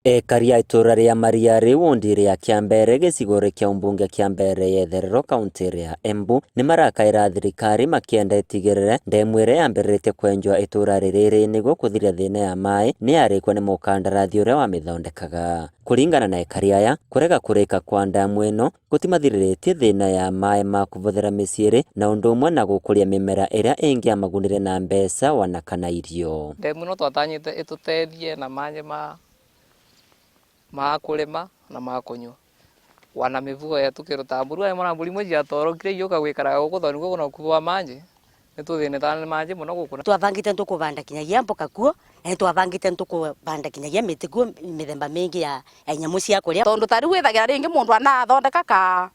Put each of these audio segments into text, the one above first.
Ekaria itura ria Mariari wondi ria Kiambere gicigore kia umbunge Kiambere yetherero kaunti ria Embu ni marakaira thirikari makienda itigirire ndemu iria yambirite kwenjwa itura riri niguo kuthiria thina ya mai ni yarikwo ni mukandarathi uria wamithondekaga. Kuringana na ekaria aya, kurega kurika kwa ndamu ino gutimathiriritie thina ya mai ma kuvuthira miciiri na undu umwe na gukuria mimera iria ingiamagunire na mbeca wana kana irio. Ndemu ino twatanyite itutethie na maji ma kulima na ma kunywa wana mivugo yetu kiruta mburu ai mwana mburi mwe ya torokire yoka gwikara guku thoni guku na kuwa maji nituthine tani maji muno guku twavangite ntukuvanda kinyagia mboka kuo twavangite ntukuvanda kinyagia miti kuo mithemba mingi ya nyamu cia kuria tondu tari withagira ringi mundu anathondeka ka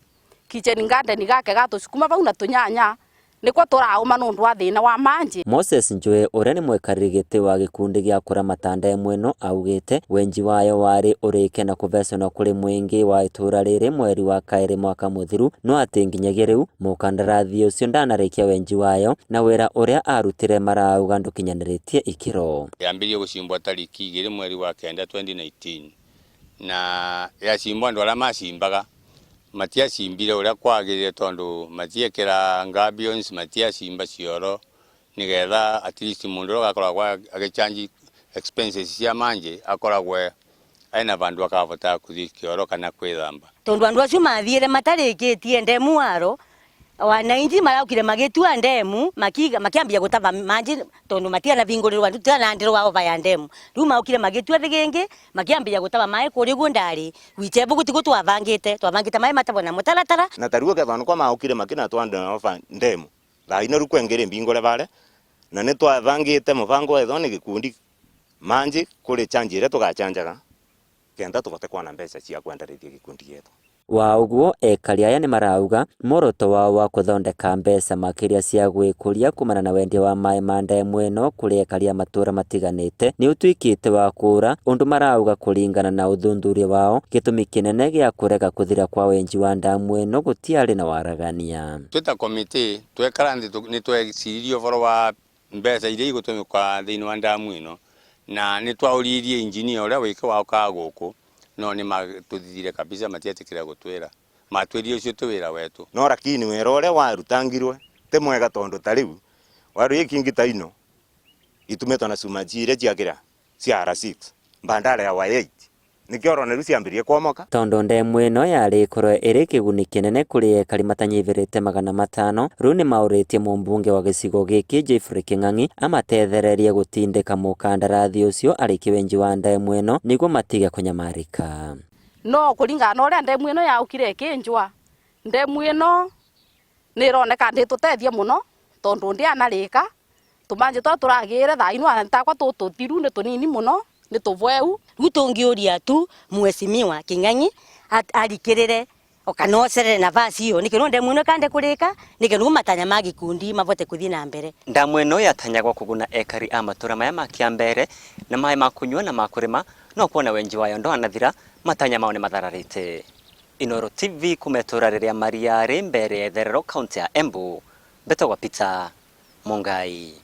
kitchen garden gake gatusukuma vau na tunyanya niko turauma nundu wa thina wa manji. Moses Njue uria ni mwekariri giti wa gikundi gia kuramata ndemu ino augite wenji wayo wari urike na kuvecana kuri mwingi wa itura riri mweri wa kairi mwaka muthiru no ati nginyagia riu mukandarathi ucio ndanarikia wenji wayo na wira uria arutire marauga ndukinyaniretie ikiro. Yambirie gucimbwa tariki 2 mweri wa kenda 2019 na yacimbwa andu aria macimbaga matiacimbire uria kwagirire tondu matiekera ngabions matiacimba cioro nigetha at least mundu agakoragwo agichanji expenses cia manji akoragwo aina vandu akavota kuthi kioro kana kwithamba tondu andu acio mathiire matarikitie ndemu waro wananchi maraukire magitua ndemu makiambia gutava manji tondu matiana vingurirwa tutana ndiro wao vaya ndemu riu maukire magitua thigingi makiambia gutava mai kuri gundari wichebu gutigo twavangite mai matavona mutaratara na taruo ke vanu kwa maukire makina twanda ofa ndemu thaina ru kwengere mbingore vale na ni twavangite muvango etho ni gikundi manji kuri chanji ire tugachanjaga kenda tuvote kwana mbeca cia kwendarithia gikundi yetu. Wa uguo ekaria aya ni marauga moroto wao wa kuthondeka mbeca makiria cia gwikuria kumana na wendia wa mai ma ndemu ino kuri ekaria matura matiganite ni utwikite wa kura undu marauga kuringana na uthundhuria wao gitumi kinene gia kurega kuthira kwa wenji wa ndamu ino gutiari na waragania. Twita committee twekara ni twecirio voro wa mbeca iria igutumikwa thiini wa ndamu ino na ni twauririe engineer uria wike wao ka guku no ni matutithire kabisa matiatikira gutwira matwirie ucio tuwira wetu no lakini wera uria warutangirwe te mwega tondu tariu waru ikingi ta ino itumetwa na sumajire ciakira cia R6 bandara ya Y8 nikio na rusi ambirie kwamoka tondu ndemu ino yari korwe iri kiguni kinene kuri ekari matanyivirite 500 riu ni mauritie mumbunge wa gicigo giki Jeffrey King'ang'i amatethererie gutindika mukandarathi ucio ariki wenji wa ndemu ino niguo matige kunyamarika no kuringana na uria ndemu ino yaukire ikinjwa ndemu ino ni ironeka nditutethie muno tondu ndi anarika tumanji turagire thainu antakwa tututhiru ni tunini muno ni tuvweu riu tungiuria tu mheshimiwa King'ang'i arikirire okanocerere nafasi iyo nikiro ndemu ino kande kurika nikiro matanya ma gikundi mavote kuthii na mbere. Ndamu ino yatanyagwa kuguna ekari a matura maya ma Kiambere na mai ma kunywa na ma kurima no kuona wenji wayo ndo anathira matanya mao ni mathararite. Inooro TV kumetura riria Mariari mbere yetherero kaunti ya Embu betogwa Peter Mungai.